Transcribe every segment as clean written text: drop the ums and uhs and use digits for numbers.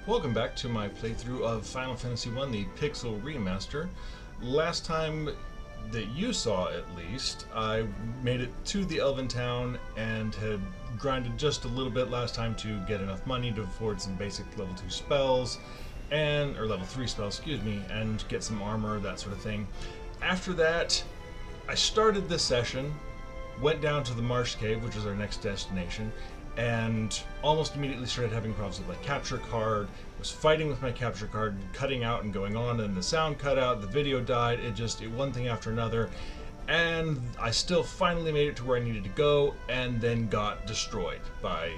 Welcome back to my playthrough of Final Fantasy I, the Pixel Remaster. Last time that you saw, at least, I made it to the Elven Town and had grinded just a little bit last time to get enough money to afford some basic level 2 spells, or level 3 spells, excuse me, and get some armor, that sort of thing. After that, I started this session, went down to the Marsh Cave, which is our next destination, and almost immediately started having problems with my capture card. Was fighting with my capture card, cutting out and going on, and the sound cut out, the video died, it one thing after another, and I still finally made it to where I needed to go, and then got destroyed by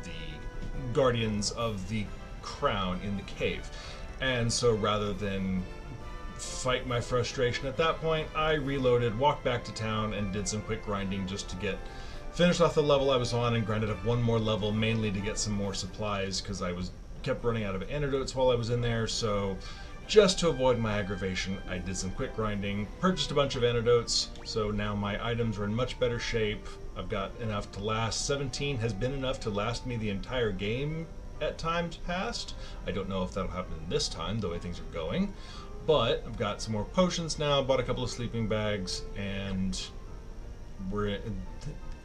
the guardians of the crown in the cave. And so rather than fight my frustration at that point, I reloaded, walked back to town, and did some quick grinding just to finished off the level I was on and grinded up one more level, mainly to get some more supplies because I kept running out of antidotes while I was in there. So just to avoid my aggravation, I did some quick grinding, purchased a bunch of antidotes, so now my items are in much better shape. I've got enough to last. 17 has been enough to last me the entire game at times past. I don't know if that'll happen this time, the way things are going. But I've got some more potions now, bought a couple of sleeping bags, and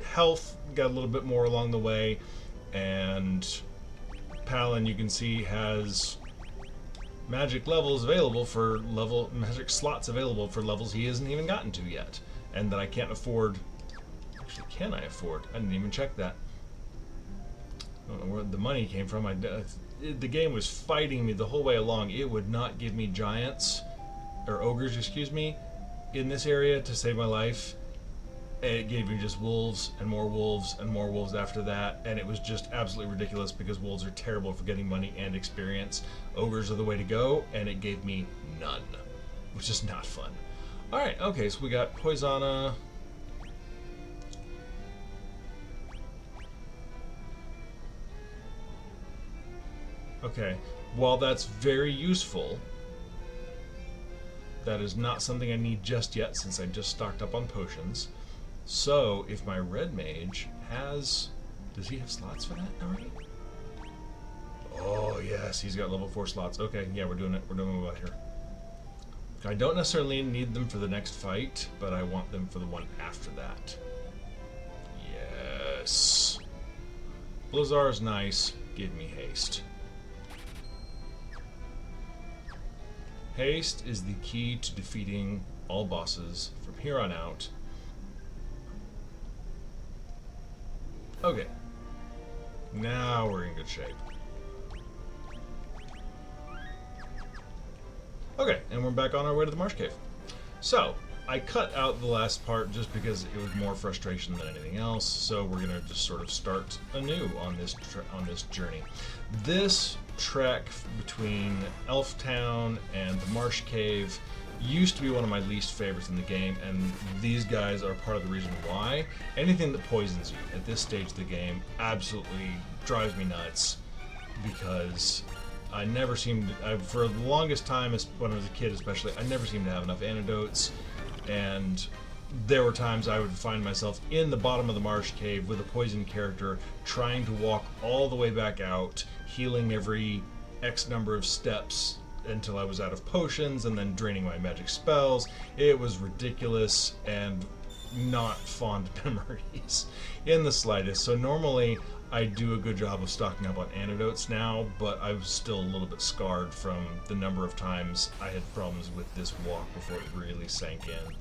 health got a little bit more along the way, and Palin, you can see, has magic slots available for levels he hasn't even gotten to yet, and that I can't afford. Actually, can I afford? I didn't even check that. I don't know where the money came from. The game was fighting me the whole way along. It would not give me giants, or ogres, excuse me, in this area to save my life. It gave me just wolves and more wolves and more wolves after that, and it was just absolutely ridiculous because wolves are terrible for getting money and experience. Ogres are the way to go, and it gave me none, which is not fun. Alright, okay, so we got Poisana. Okay, while that's very useful, that is not something I need just yet since I just stocked up on potions. So, if my red mage does he have slots for that already? Oh yes, he's got level 4 slots. Okay, yeah, we're doing it. We're doing it here. I don't necessarily need them for the next fight, but I want them for the one after that. Yes. Blizzard is nice. Give me haste. Haste is the key to defeating all bosses from here on out. Okay, now we're in good shape. Okay, and we're back on our way to the Marsh Cave. So, I cut out the last part just because it was more frustration than anything else, so we're going to just sort of start anew on this journey. This trek between Elf Town and the Marsh Cave used to be one of my least favorites in the game, and these guys are part of the reason why. Anything that poisons you at this stage of the game absolutely drives me nuts, because I never seemed to, for the longest time, when I was a kid especially, I never seemed to have enough antidotes, and there were times I would find myself in the bottom of the Marsh Cave with a poison character trying to walk all the way back out, healing every X number of steps until I was out of potions, and then draining my magic spells. It was ridiculous and not fond memories in the slightest. So normally I do a good job of stocking up on antidotes now, but I was still a little bit scarred from the number of times I had problems with this walk before it really sank in.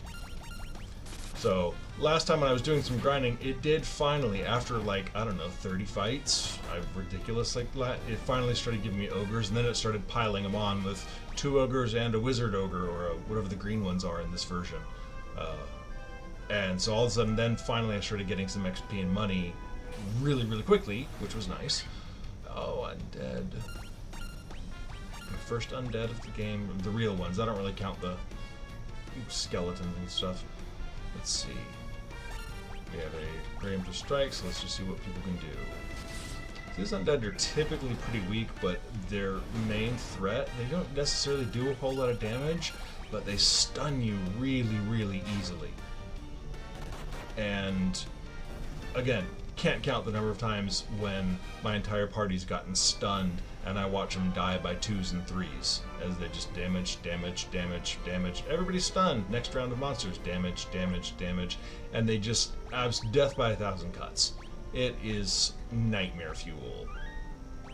So last time when I was doing some grinding, it did finally, after like, I don't know, 30 fights, ridiculous like that, it finally started giving me ogres, and then it started piling them on with 2 ogres and a wizard ogre, or whatever the green ones are in this version. And so all of a sudden, then finally I started getting some XP and money really, really quickly, which was nice. Oh, undead. The first undead of the game, the real ones. I don't really count the skeletons and stuff. Let's see. We have a preemptive strike, so let's just see what people can do. These undead are typically pretty weak, but their main threat, they don't necessarily do a whole lot of damage, but they stun you really, really easily. And again, can't count the number of times when my entire party's gotten stunned and I watch them die by 2s and 3s as they just damage, damage, damage, damage. Everybody's stunned. Next round of monsters, damage, damage, damage, and they just death by 1,000 cuts. It is nightmare fuel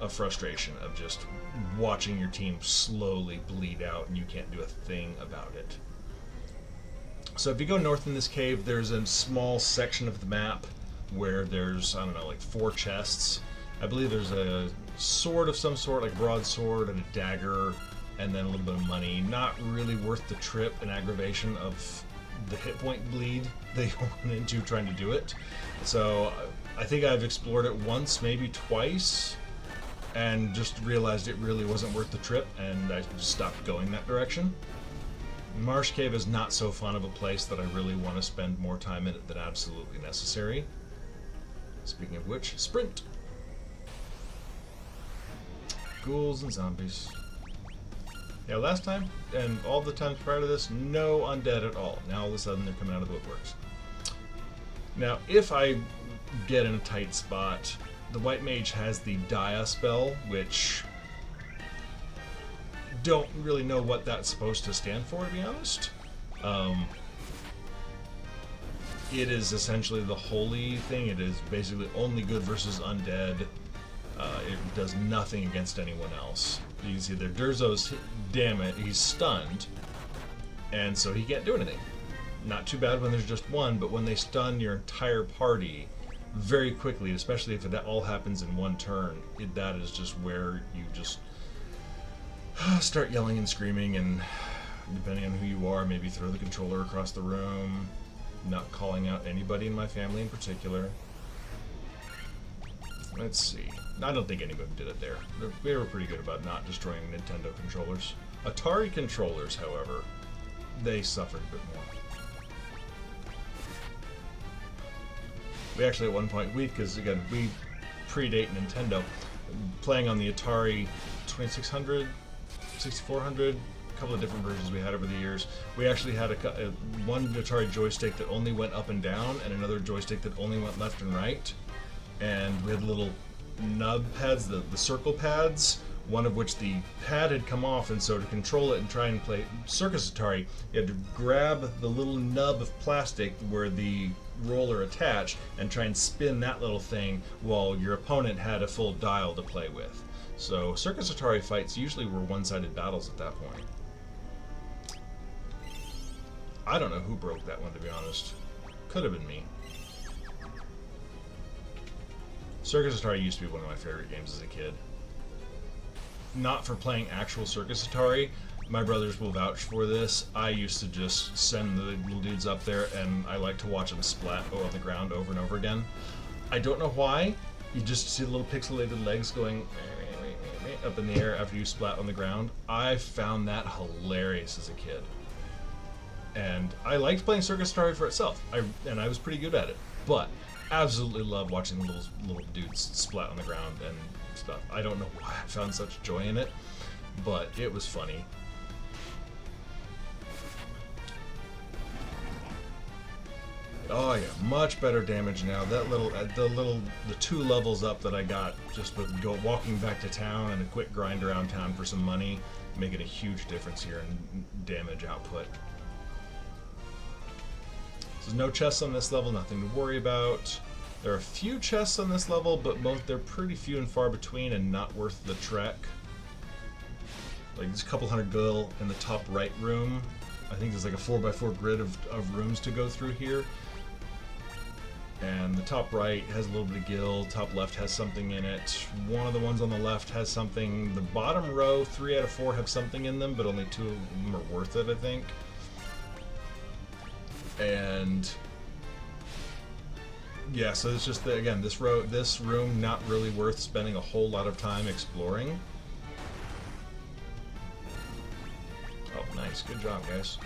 of frustration of just watching your team slowly bleed out and you can't do a thing about it. So if you go north in this cave, there's a small section of the map where there's, I don't know, like 4 chests. I believe there's a sword of some sort, like a broadsword and a dagger, and then a little bit of money. Not really worth the trip and aggravation of the hit point bleed they went into trying to do it. So I think I've explored it once, maybe twice, and just realized it really wasn't worth the trip, and I just stopped going that direction. Marsh Cave is not so fun of a place that I really want to spend more time in it than absolutely necessary. Speaking of which, sprint! Ghouls and zombies. Yeah, last time, and all the times prior to this, no undead at all. Now all of a sudden they're coming out of the woodworks. Now, if I get in a tight spot, the White Mage has the Dia spell, which don't really know what that's supposed to stand for, to be honest. It is essentially the holy thing. It is basically only good versus undead. It does nothing against anyone else. You can see there, Durzo's damage, he's stunned, and so he can't do anything. Not too bad when there's just one, but when they stun your entire party very quickly, especially if that all happens in one turn, that is just where you just start yelling and screaming, and depending on who you are, maybe throw the controller across the room. Not calling out anybody in my family in particular. Let's see. I don't think anybody did it there. They were pretty good about not destroying Nintendo controllers. Atari controllers, however, they suffered a bit more. We actually at one point, because again, we predate Nintendo, playing on the Atari 2600, 6400, a couple of different versions we had over the years. We actually had one Atari joystick that only went up and down, and another joystick that only went left and right. And we had little nub pads, the circle pads, one of which the pad had come off, and so to control it and try and play Circus Atari, you had to grab the little nub of plastic where the roller attached and try and spin that little thing while your opponent had a full dial to play with. So Circus Atari fights usually were one-sided battles at that point. I don't know who broke that one, to be honest. Could have been me. Circus Atari used to be one of my favorite games as a kid. Not for playing actual Circus Atari. My brothers will vouch for this. I used to just send the little dudes up there, and I like to watch them splat on the ground over and over again. I don't know why. You just see the little pixelated legs going up in the air after you splat on the ground. I found that hilarious as a kid. And I liked playing Circus Atari for itself. And I was pretty good at it. But absolutely love watching the little dudes splat on the ground and stuff. I don't know why I found such joy in it, but it was funny. Oh yeah, much better damage now. That the 2 levels up that I got just with walking back to town and a quick grind around town for some money, making a huge difference here in damage output. There's no chests on this level, nothing to worry about. There are a few chests on this level, but they're pretty few and far between and not worth the trek. Like there's a couple hundred gil in the top right room. I think there's like a 4x4 grid of rooms to go through here. And the top right has a little bit of gil, top left has something in it. One of the ones on the left has something. The bottom row, 3 out of 4 have something in them, but only 2 of them are worth it, I think. And yeah, so it's just again, this room not really worth spending a whole lot of time exploring. Oh, nice, good job, guys.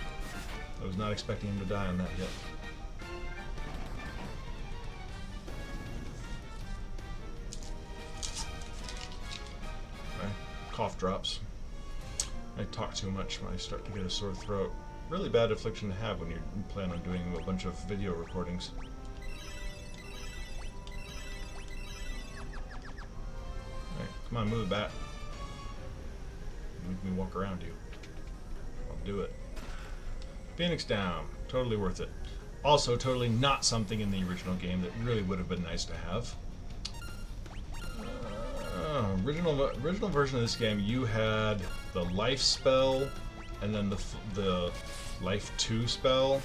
I was not expecting him to die on that hit. Cough drops. I talk too much when I start to get a sore throat. Really bad affliction to have when you plan on doing a bunch of video recordings. Alright, come on, move it back. Make me walk around you. I'll do it. Phoenix down. Totally worth it. Also, totally not something in the original game that really would have been nice to have. Original version of this game, you had the life spell, and then the life 2 spell.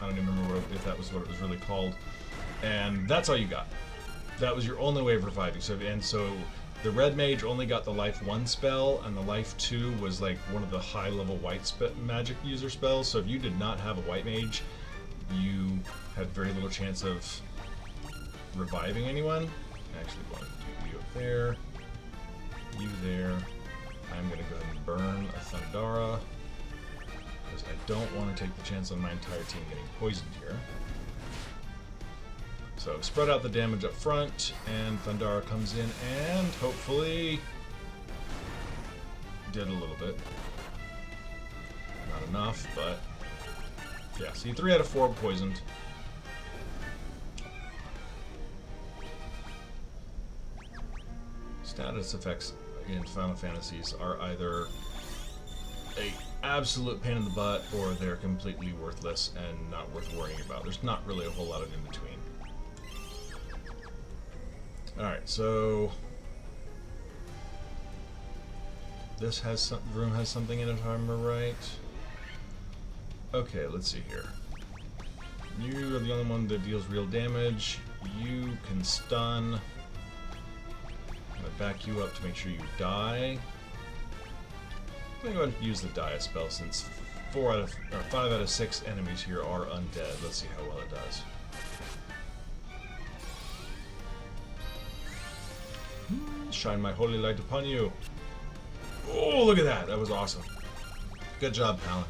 I don't even remember if that was what it was really called. And that's all you got. That was your only way for fighting. So the red mage only got the life 1 spell, and the life 2 was like one of the high level white magic user spells. So if you did not have a white mage, you had very little chance of reviving anyone. Actually, want to do you up there, you there. I'm going to go ahead and burn a Thundara, because I don't want to take the chance on my entire team getting poisoned here. So spread out the damage up front, and Thundara comes in and hopefully did a little bit. Not enough, but yeah, see, 3 out of 4 poisoned. Status effects in Final Fantasies are either a absolute pain in the butt, or they're completely worthless and not worth worrying about. There's not really a whole lot of in between. Alright, so this room has something in it, if I remember right. Okay, let's see here. You are the only one that deals real damage. You can stun. I'm going to back you up to make sure you die. I'm going to go ahead and use the die spell, since 5 out of 6 enemies here are undead. Let's see how well it does. Shine my holy light upon you. Oh, look at that. That was awesome. Good job, Palin.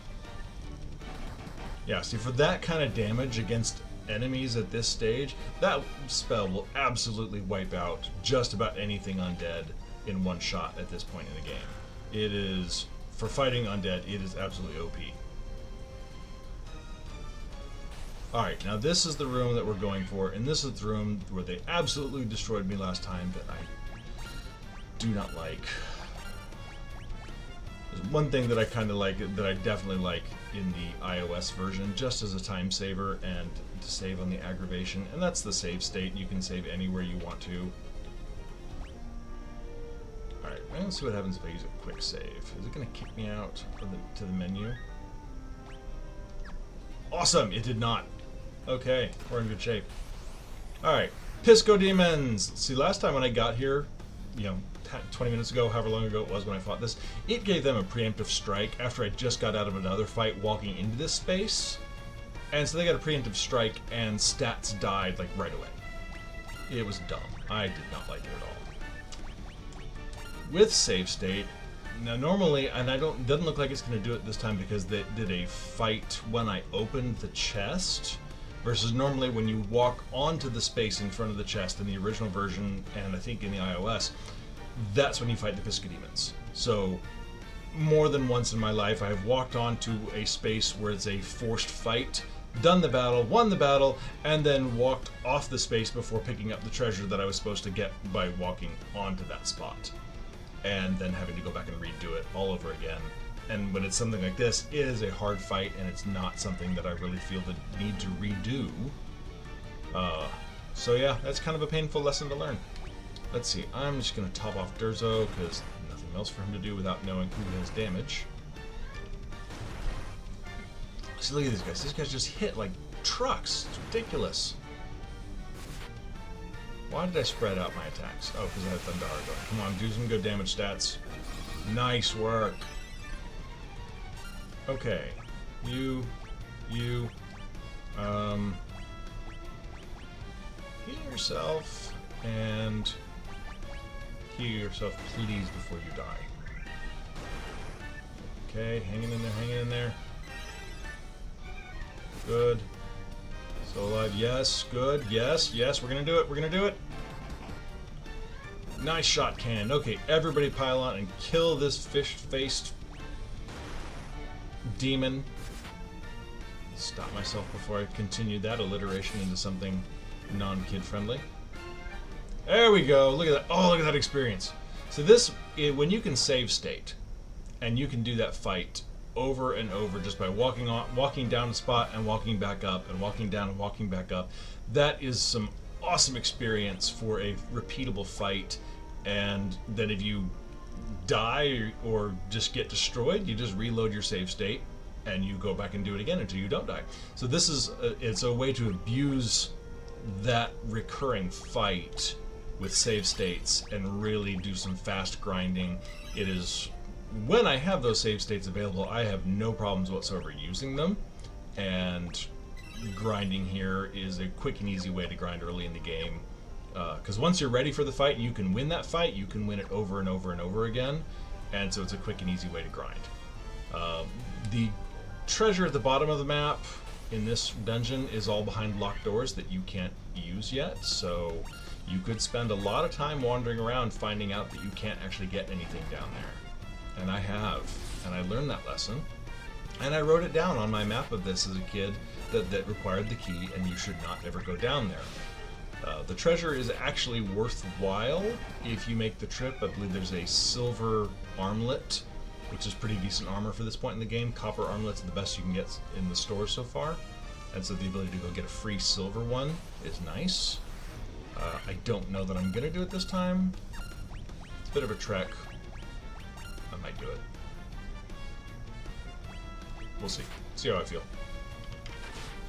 Yeah, see, for that kind of damage against enemies at this stage, that spell will absolutely wipe out just about anything undead in one shot at this point in the game. It is, for fighting undead, it is absolutely OP. Alright, now this is the room that we're going for, and this is the room where they absolutely destroyed me last time that I do not like. There's one thing that I kind of like, that I definitely like in the iOS version, just as a time saver and to save on the aggravation, and that's the save state. You can save anywhere you want to. Alright, let's see what happens if I use a quick save. Is it going to kick me out to the menu? Awesome! It did not. Okay, we're in good shape. Alright, Pisco Demons! See, last time when I got here, you know, 20 minutes ago, however long ago it was when I fought this, it gave them a preemptive strike after I just got out of another fight walking into this space. And so they got a preemptive strike and stats died like right away. It was dumb. I did not like it at all. With save state, now normally, and doesn't look like it's going to do it this time because they did a fight when I opened the chest, versus normally when you walk onto the space in front of the chest in the original version, and I think in the iOS, that's when you fight the Pisco Demons. So, more than once in my life, I have walked onto a space where it's a forced fight, done the battle, won the battle, and then walked off the space before picking up the treasure that I was supposed to get by walking onto that spot. And then having to go back and redo it all over again. And when it's something like this, it is a hard fight, and it's not something that I really feel the need to redo. So yeah, that's kind of a painful lesson to learn. Let's see, I'm just going to top off Durzo, because nothing else for him to do without knowing who has damage. See, look at these guys. These guys just hit like trucks. It's ridiculous. Why did I spread out my attacks? Oh, because I had Thundara going. Come on, do some good damage stats. Nice work. Okay. You. Heal yourself, and heal yourself, please, before you die. Okay, hanging in there, hanging in there. Good. Still alive, yes, good, yes, we're gonna do it, we're gonna do it. Nice shot, cannon. Okay, everybody pile on and kill this fish-faced demon. Stop myself before I continue that alliteration into something non-kid friendly. There we go, look at that. Oh, look at that experience. So this, when you can save state, and you can do that fight over and over just by walking down a spot and walking back up and walking down and walking back up. That is some awesome experience for a repeatable fight. And then if you die or just get destroyed, you just reload your save state and you go back and do it again until you don't die. So this is it's a way to abuse that recurring fight with save states and really do some fast grinding. It is, when I have those save states available, I have no problems whatsoever using them, and grinding here is a quick and easy way to grind early in the game, because once you're ready for the fight, you can win that fight, you can win it over and over and over again, and so it's a quick and easy way to grind. The treasure at the bottom of the map in this dungeon is all behind locked doors that you can't use yet, so you could spend a lot of time wandering around finding out that you can't actually get anything down there. And I have, and I learned that lesson, and I wrote it down on my map of this as a kid that required the key, and you should not ever go down there. The treasure is actually worthwhile if you make the trip. I believe there's a silver armlet, which is pretty decent armor for this point in the game. Copper armlets are the best you can get in the store so far, and so the ability to go get a free silver one is nice. I don't know that I'm going to do it this time. It's a bit of a trek. I might do it. We'll see. See how I feel.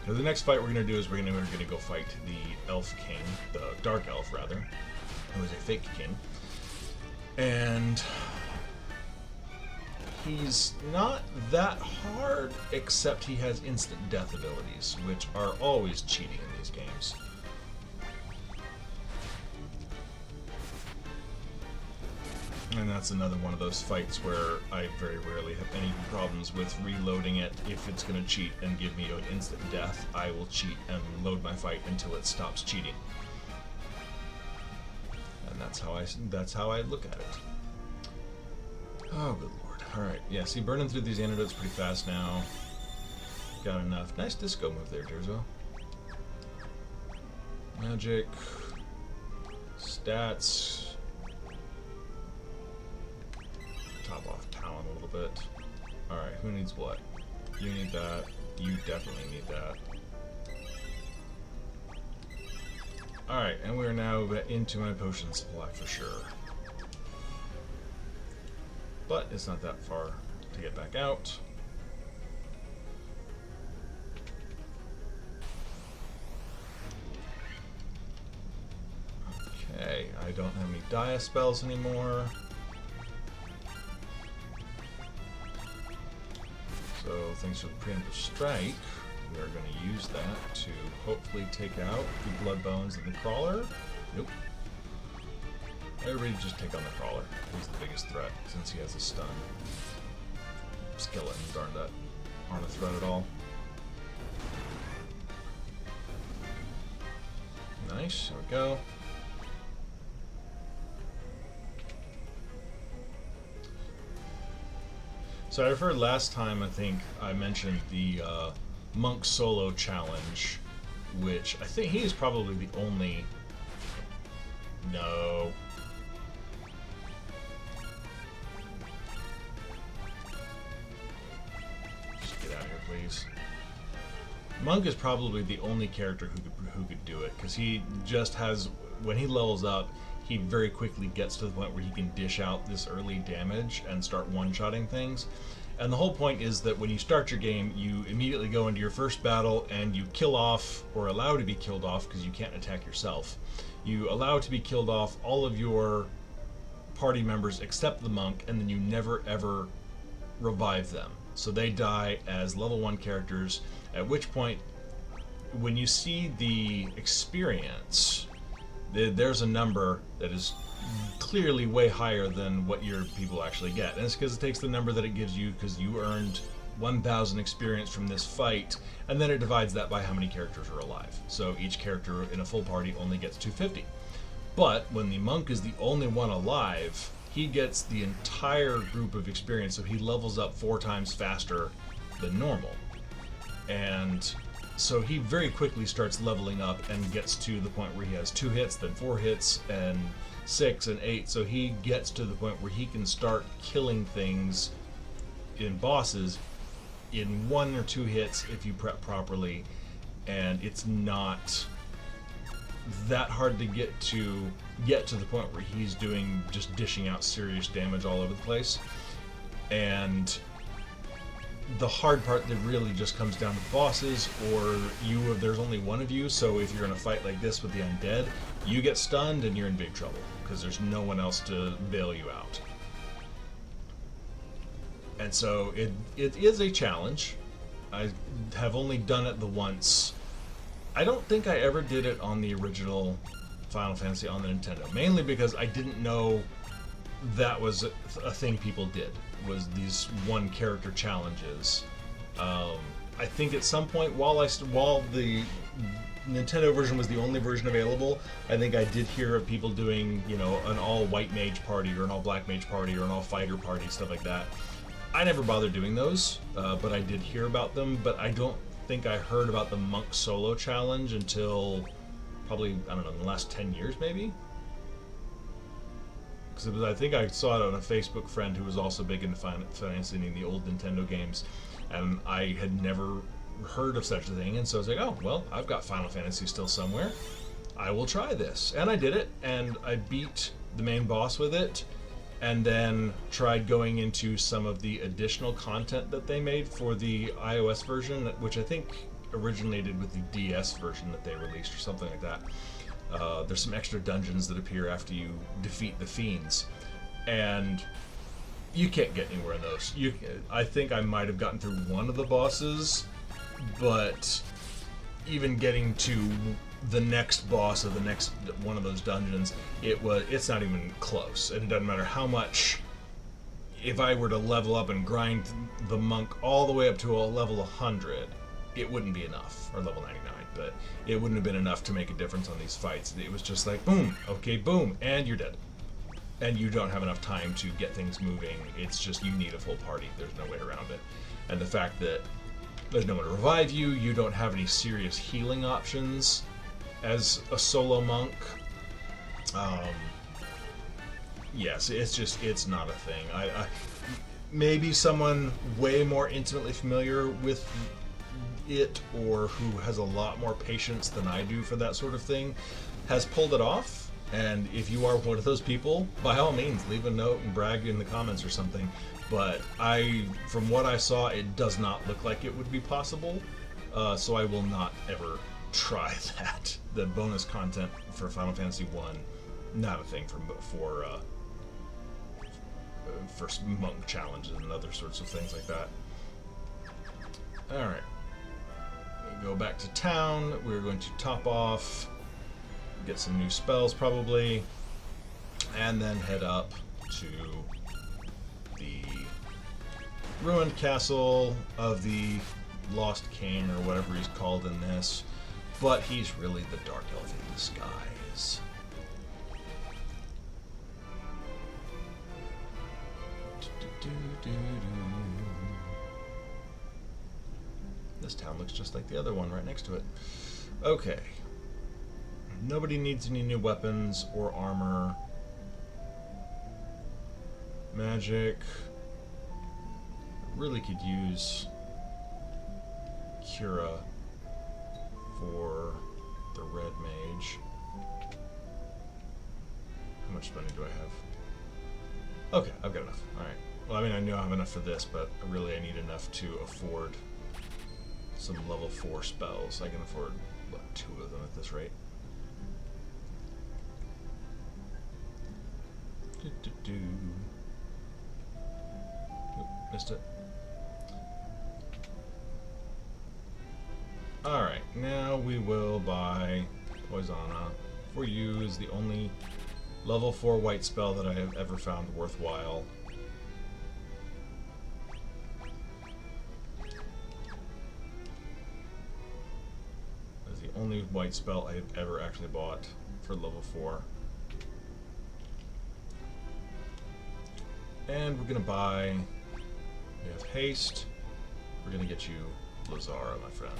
Now, the next fight we're going to do is we're going to go fight the Elf King, the Dark Elf rather, who is a fake king. And he's not that hard, except he has instant death abilities, which are always cheating in these games. And that's another one of those fights where I very rarely have any problems with reloading it. If it's going to cheat and give me an instant death, I will cheat and load my fight until it stops cheating. And that's how I look at it. Oh, good lord. Alright, yeah, see, burning through these antidotes pretty fast now. Got enough. Nice disco move there, Jerzo. Magic. Stats. Top off Talon a little bit. Alright, who needs what? You need that. You definitely need that. Alright, and we're now into my potion supply for sure. But it's not that far to get back out. Okay, I don't have any Dia spells anymore. So thanks for the preemptive strike, we are going to use that to hopefully take out the blood bones and the crawler. Nope. Everybody just take on the crawler. He's the biggest threat since he has a stun. Skeletons aren't a threat at all. Nice, there we go. So I've heard last time, I think I mentioned the Monk Solo Challenge, which I think he is probably the only... No. Just get out of here, please. Monk is probably the only character who could do it, because he just has... When he levels up, he very quickly gets to the point where he can dish out this early damage and start one-shotting things. And the whole point is that when you start your game, you immediately go into your first battle and you kill off, or allow to be killed off, because you can't attack yourself. You allow to be killed off all of your party members except the monk, and then you never ever revive them. So they die as level 1 characters, at which point, when you see the experience, there's a number that is clearly way higher than what your people actually get. And it's because it takes the number that it gives you because you earned 1,000 experience from this fight, and then it divides that by how many characters are alive. So each character in a full party only gets 250. But when the monk is the only one alive, he gets the entire group of experience, so he levels up 4 times faster than normal. And so he very quickly starts leveling up and gets to the point where he has 2 hits, then 4 hits, and 6 and 8. So he gets to the point where he can start killing things in bosses in 1 or 2 hits if you prep properly, and it's not that hard to get to the point where he's just dishing out serious damage all over the place. And the hard part that really just comes down to bosses, or there's only one of you, so if you're in a fight like this with the undead, you get stunned and you're in big trouble because there's no one else to bail you out. And so it is a challenge. I have only done it the once. I don't think I ever did it on the original Final Fantasy on the Nintendo, mainly because I didn't know that was a thing people did, was these one character challenges. I think at some point while the Nintendo version was the only version available, I think I did hear of people doing, you know, an all white mage party or an all black mage party or an all fighter party, stuff like that. I never bothered doing those, but I did hear about them, but I don't think I heard about the monk solo challenge until probably, I don't know, in the last 10 years maybe? Because I think I saw it on a Facebook friend who was also big into financing the old Nintendo games, and I had never heard of such a thing, and so I was like, oh, well, I've got Final Fantasy still somewhere. I will try this. And I did it, and I beat the main boss with it, and then tried going into some of the additional content that they made for the iOS version, which I think originated with the DS version that they released or something like that. There's some extra dungeons that appear after you defeat the fiends, and you can't get anywhere in those. I think I might have gotten through one of the bosses, but even getting to the next boss of the next one of those dungeons, it's not even close. And it doesn't matter how much. If I were to level up and grind the monk all the way up to a level 100, it wouldn't be enough, or level 99. But it wouldn't have been enough to make a difference on these fights. It was just like, boom, okay, boom, and you're dead. And you don't have enough time to get things moving. It's just you need a full party. There's no way around it. And the fact that there's no one to revive you, you don't have any serious healing options as a solo monk. Yes, it's not a thing. Maybe someone way more intimately familiar with it, or who has a lot more patience than I do for that sort of thing, has pulled it off. And if you are one of those people, by all means, leave a note and brag in the comments or something. But from what I saw, it does not look like it would be possible. So I will not ever try that. The bonus content for Final Fantasy 1, not a thing for monk challenges and other sorts of things like that. Alright. Go back to town. We're going to top off, get some new spells probably, and then head up to the ruined castle of the Lost King, or whatever he's called in this, but he's really the Dark Elf in disguise. This town looks just like the other one right next to it. Okay. Nobody needs any new weapons or armor. Magic. Really could use Cura for the red mage. How much money do I have? Okay, I've got enough. Alright. Well, I mean, I know I have enough for this, but really I need enough to afford some level 4 spells. I can afford, what, 2 of them at this rate. Oop, missed it. Alright, now we will buy Poisana. For you is the only level 4 white spell that I have ever found worthwhile. Only white spell I've ever actually bought for level 4. And we're gonna buy, we have haste, we're gonna get you Lazara, my friend.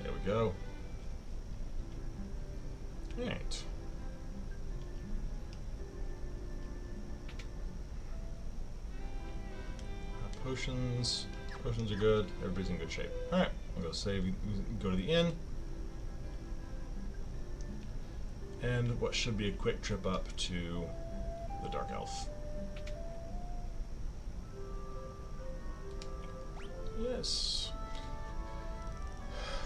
There we go. Alright. Potions. Potions are good. Everybody's in good shape. Alright, I'll go save. Go to the inn. And what should be a quick trip up to the Dark Elf. Yes.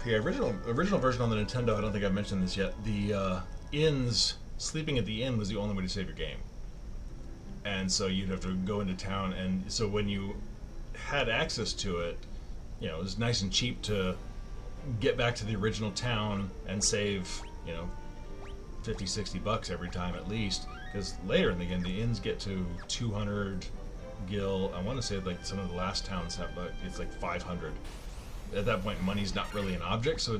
The original version on the Nintendo, I don't think I've mentioned this yet, the inns, sleeping at the inn was the only way to save your game. And so you'd have to go into town, and so when you had access to it, you know, it was nice and cheap to get back to the original town and save, you know, 50, 60 bucks every time at least, because later in the game the inns get to 200 gil. I want to say like some of the last towns have, but it's like 500. At that point, money's not really an object, so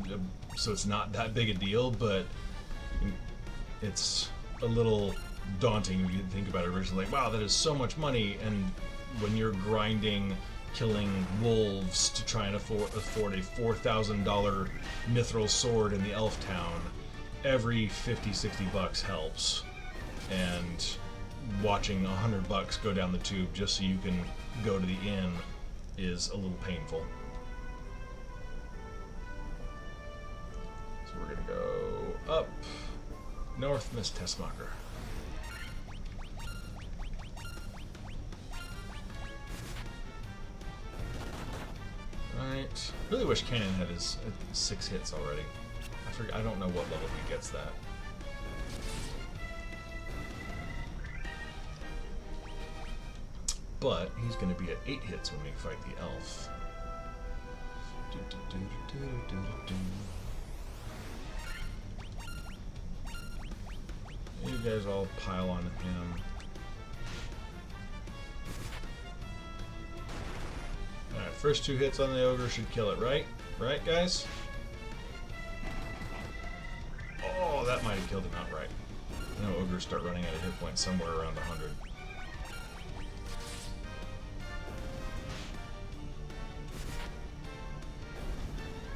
it's not that big a deal, but it's a little daunting when you think about it originally. Like, wow, that is so much money, and when you're grinding, killing wolves to try and afford a $4,000 mithril sword in the elf town, every 50, 60 bucks helps, and watching $100 go down the tube just so you can go to the inn is a little painful. So we're gonna go up north, Miss Tessmacher. Right. Really wish Cannon had his 6 hits already. I don't know what level he gets that. But he's going to be at 8 hits when we fight the elf. You guys all pile on him. Alright, first 2 hits on the ogre should kill it, right? Right, guys? Oh, that might have killed him outright. I know ogres start running out of hit points somewhere around 100.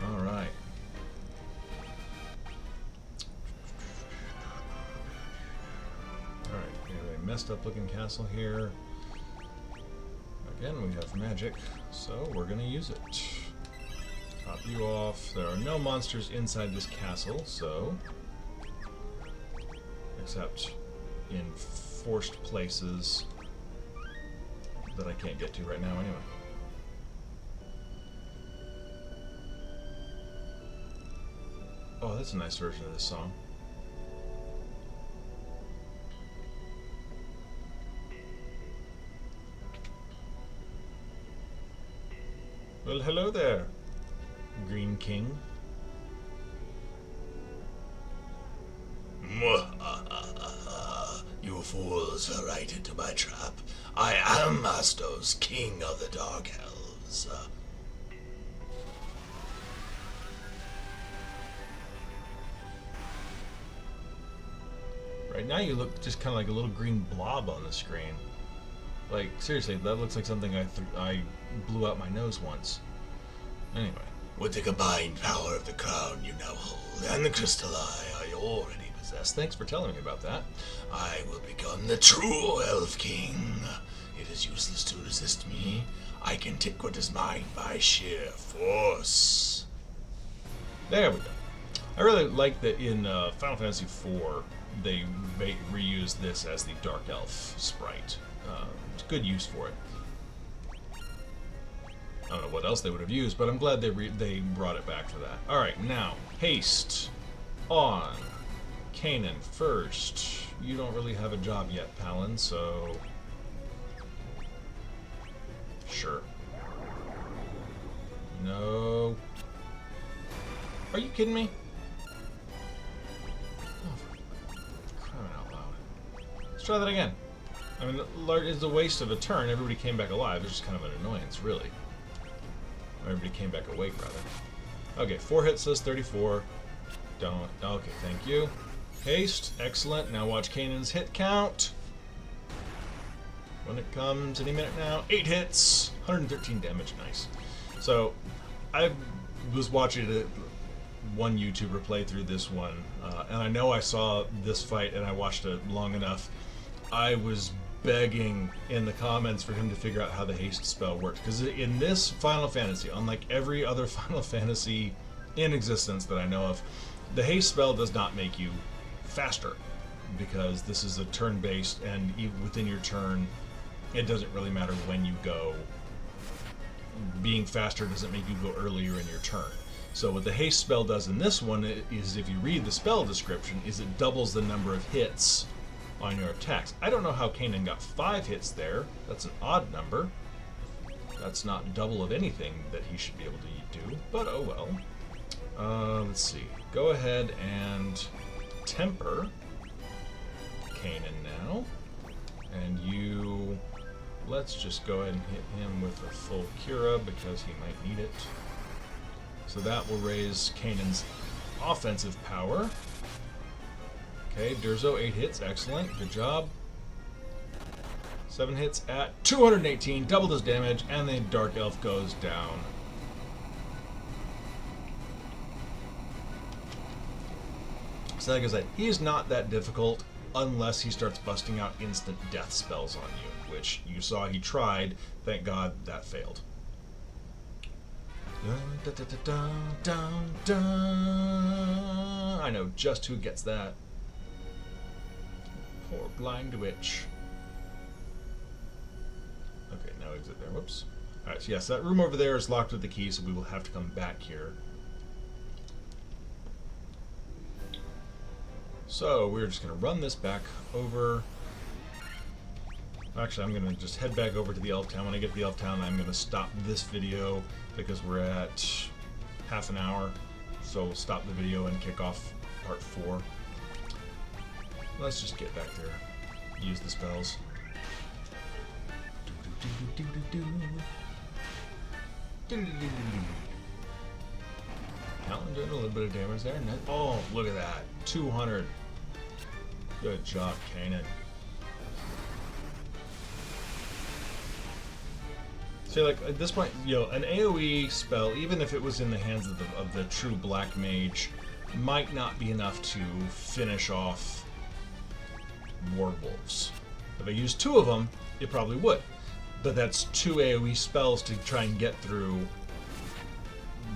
Alright. Alright, we have a messed up looking castle here. Again, we have magic, so we're going to use it. Top you off. There are no monsters inside this castle, so... except in forced places that I can't get to right now anyway. Oh, that's a nice version of this song. Well, hello there, Green King. You fools fell right into my trap. I am Mastos, king of the Dark Elves. Right now you look just kind of like a little green blob on the screen. Like, seriously, that looks like something I blew out my nose once. Anyway. With the combined power of the crown you now hold and the crystal eye I already possess, Thanks for telling me about that. I will become the true Elf King. It is useless to resist me. I can take what is mine by sheer force. There we go. I really like that in Final Fantasy IV they reused this as the Dark Elf sprite. It's good use for it. I don't know what else they would have used, but I'm glad they brought it back for that. Alright, now, haste on Kanan first. You don't really have a job yet, Palin, so... sure. No. Are you kidding me? Oh, crying out loud. Let's try that again. I mean, it's a waste of a turn. Everybody came back alive. It's just kind of an annoyance, really. Everybody came back awake, rather. Okay, 4 hits says 34. Don't. Okay, thank you. Haste. Excellent. Now watch Kanan's hit count. When it comes, any minute now. 8 hits. 113 damage. Nice. So, I was watching one YouTuber play through this one, and I know I saw this fight and I watched it long enough. I was begging in the comments for him to figure out how the haste spell works. Because in this Final Fantasy, unlike every other Final Fantasy in existence that I know of, the haste spell does not make you faster. Because this is a turn-based, and even within your turn, it doesn't really matter when you go. Being faster doesn't make you go earlier in your turn. So what the haste spell does in this one is, if you read the spell description, is it doubles the number of hits on your attacks. I don't know how Kanan got 5 hits there. That's an odd number. That's not double of anything that he should be able to do, but oh well. Let's see. Go ahead and temper Kanan now. And you... Let's just go ahead and hit him with a full Cura because he might need it. So that will raise Kanan's offensive power. Okay, Durzo, 8 hits. Excellent. Good job. 7 hits at 218. Doubled his damage, and the Dark Elf goes down. So like I said, he's not that difficult unless he starts busting out instant death spells on you, which you saw he tried. Thank God that failed. Dun, dun, dun, dun, dun, dun. I know just who gets that. Poor blind witch. Okay, now exit there. Whoops. Alright, so yes, that room over there is locked with the key, so we will have to come back here. So we're just going to run this back over. Actually, I'm going to just head back over to the Elf Town. When I get to the Elf Town, I'm going to stop this video because we're at half an hour. So we'll stop the video and kick off part 4. Let's just get back there. Use the spells. Callan doing a little bit of damage there. Oh, look at that. 200. Good job, Kanan. See, like, at this point, you know, an AoE spell, even if it was in the hands of the true Black Mage, might not be enough to finish off Warwolves. If I used 2 of them, it probably would. But that's 2 AoE spells to try and get through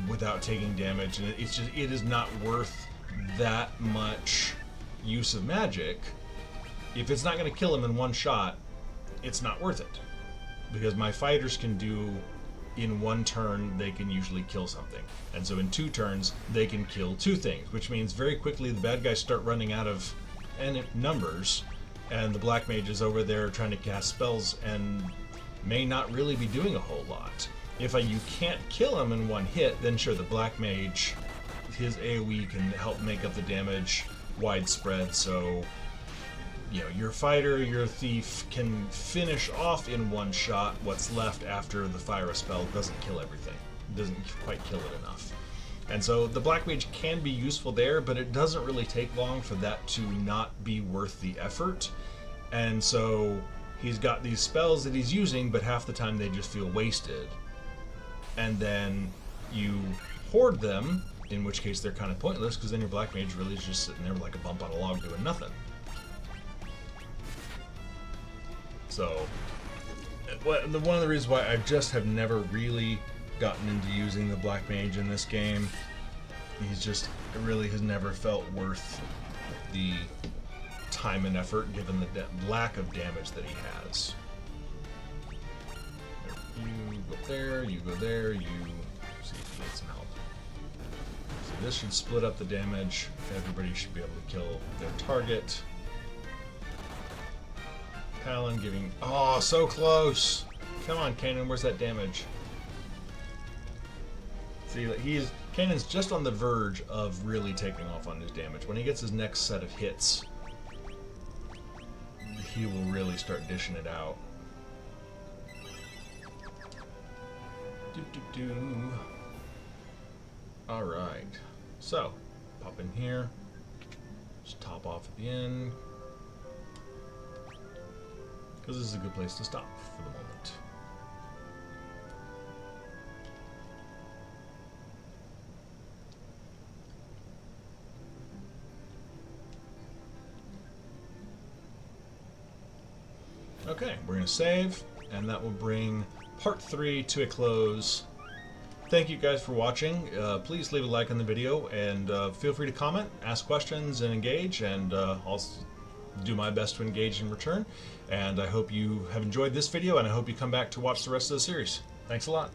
without taking damage, and it's just, it is not worth that much use of magic. If it's not going to kill him in one shot, it's not worth it. Because my fighters can do, in 1 turn, they can usually kill something. And so in 2 turns, they can kill 2 things, which means very quickly the bad guys start running out of numbers, and the Black Mage is over there trying to cast spells and may not really be doing a whole lot. If you can't kill him in 1 hit, then sure, the Black Mage, his AoE can help make up the damage widespread, so you know, your fighter, your thief can finish off in 1 shot what's left after the fire spell doesn't kill everything. Doesn't quite kill it enough. And so the Black Mage can be useful there, but it doesn't really take long for that to not be worth the effort. And so he's got these spells that he's using, but half the time they just feel wasted. And then you hoard them, in which case they're kind of pointless, because then your Black Mage really is just sitting there like a bump on a log doing nothing. So, one of the reasons why I just have never really gotten into using the Black Mage in this game, it really has never felt worth the time and effort given the lack of damage that he has. You go there, you go there, you see if you get some help. So this should split up the damage. Everybody should be able to kill their target. Callan giving... Oh, so close! Come on, Kanan, where's that damage? See, Kanan's just on the verge of really taking off on his damage. When he gets his next set of hits, he will really start dishing it out. Alright. So, pop in here. Just top off at the end. Because this is a good place to stop for the moment. Okay, we're going to save, and that will bring part 3 to a close. Thank you guys for watching. Please leave a like on the video, and feel free to comment, ask questions, and engage, and I'll do my best to engage in return. And I hope you have enjoyed this video, and I hope you come back to watch the rest of the series. Thanks a lot.